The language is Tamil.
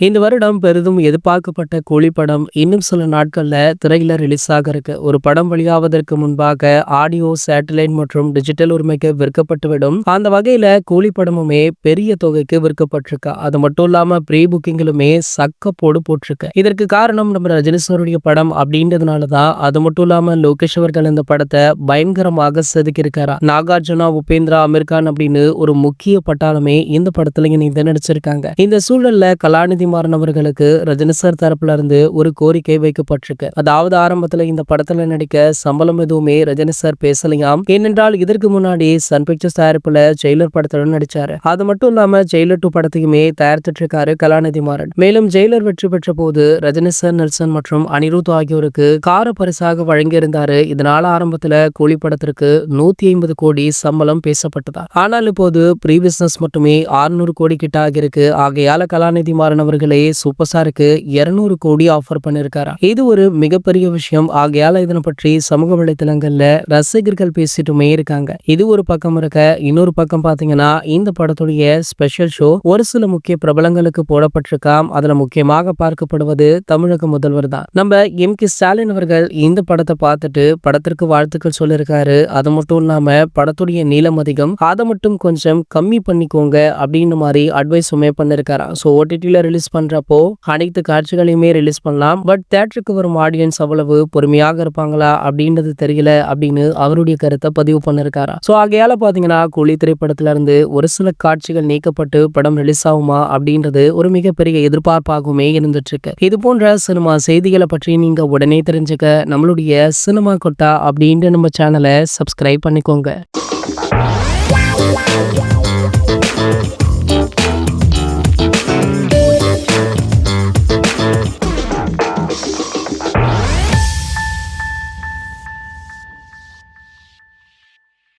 இந்த வருடம் பெரிதும் எதிர்பார்க்கப்பட்ட கூலி படம் இன்னும் சில நாட்கள்ல திரையில ரிலீஸ் ஆக இருக்கு. ஒரு படம் வெளியாவதற்கு முன்பாக ஆடியோ, சேட்டலைட் மற்றும் டிஜிட்டல் உரிமைக்கு விற்கப்பட்டுவிடும். அந்த வகையில கூலி படமுமே பெரிய தொகைக்கு விற்கப்பட்டிருக்கு. அது மட்டும் இல்லாம ப்ரீ புக்கிங்கிலுமே சக்க போடு போட்டிருக்கு. இதற்கு காரணம் நம்ம ரஜினி சாருடைய படம் அப்படின்றதுனாலதான். அது மட்டும் இல்லாம லோகேஷ் அவர்கள் இந்த படத்தை பயங்கரமாக செதுக்கியிருக்காரா. நாகார்ஜுனா, உபேந்திரா, அமீர் கான் அப்படின்னு ஒரு முக்கிய பட்டாளமே இந்த படத்துல இணைந்து நடிச்சிருக்காங்க. இந்த சூழல்ல கலாநிதி மாறன் அவர்களுக்கு ரஜினி சார் தரப்புல இருந்து ஒரு கோரிக்கை வைக்கப்பட்டிருக்கு. அதாவது ஆரம்பத்துல இந்த படத்துல நடிக்க சம்பளம் எதுவுமே ரஜினி சார் பேசலையாம். ஏனென்றால் இதற்கு முன்னாடி சன் பிக்சர்ஸ் தயாரிப்புல ஜெயிலர் படத்துல நடிச்சாரு. அது மட்டும் இல்லாம ஜெயிலர் 2 படத்தையுமே தயாரித்துட்டு இருக்காரு கலாநிதி மாறன். மேலும் ஜெயிலர் வெற்றி பெற்ற போது ரஜினி சார், நெல்சன் மற்றும் அனிருத் ஆகியோருக்கு கார பரிசாக வழங்கியிருந்தாரு. இதனால ஆரம்பத்துல கூலி படத்திற்கு 150 கோடி சம்பளம் பேசப்பட்டதா. ஆனால் இப்போது ப்ரீ பிசினஸ் மட்டுமே 600 கோடி கிட்ட ஆகியிருக்கு. ஆகையால கலாநிதி மாறன் அவர்களே சூப்பர் ஸ்டாருக்கு 200 கோடி ஆஃபர் பண்ணிருக்காரா. இது ஒரு மிகப்பெரிய விஷயம். ஆகையால இதனை பற்றி சமூக வலைதளங்கள்ல ரசிகர்கள் பேசிட்டுமே இருக்காங்க. இது ஒரு பக்கம் இருக்க, இன்னொரு பக்கம் பாத்தீங்கன்னா இந்த படத்துடைய ஸ்பெஷல் ஷோ ஒரு சில முக்கிய பிரபலங்களுக்கு போடப்பட்டிருக்காம். அதுல முக்கியமாக பார்க்கப்படுவது தமிழக முதல்வர் தான். நம்ம எம்.கே. ஸ்டாலின் அவர்கள் இந்த படத்தை பார்த்துட்டு படத்திற்கு வாழ்த்துக்கள் சொல்லியிருக்காரு. அது மட்டும் இல்லாம படத்துடைய நீளம் அதிகம், அதை மட்டும் கொஞ்சம் கம்மி பண்ணிக்கோங்க அப்படின்னு மாதிரி அட்வைஸுமே பண்ணிருக்காராம். ஸோ ஓடிடியில் ரிலீஸ் பண்றப்போ அனைத்து காட்சிகளையுமே ரிலீஸ் பண்ணலாம். பட் தியேட்டருக்கு வரும் ஆடியன்ஸ் அவ்வளவு பொறுமையாக இருப்பாங்களா அப்படின்றது தெரியல அப்படின்னு அவருடைய கருத்தை பதிவு பண்ணிருக்காரா. ஸோ ஆகையால பாத்தீங்கன்னா கூலி திரைப்படத்துல இருந்து ஒரு சில காட்சிகள் நீக்கப்பட்டு படம் ரிலீஸ் ஆகுமா அப்படின்றது ஒரு மிகப்பெரிய எதிர்பார்ப்பாகவுமே இருந்துட்டு இருக்கு. இது போன்ற சினிமா செய்திகளை பற்றி நீங்க உடனே தெரிஞ்சுக்க நம்மளுடைய சினிமா கொட்டா அப்படின்ற நம்ம சேனலை சப்ஸ்கிரைப் பண்ணிக்கோங்க.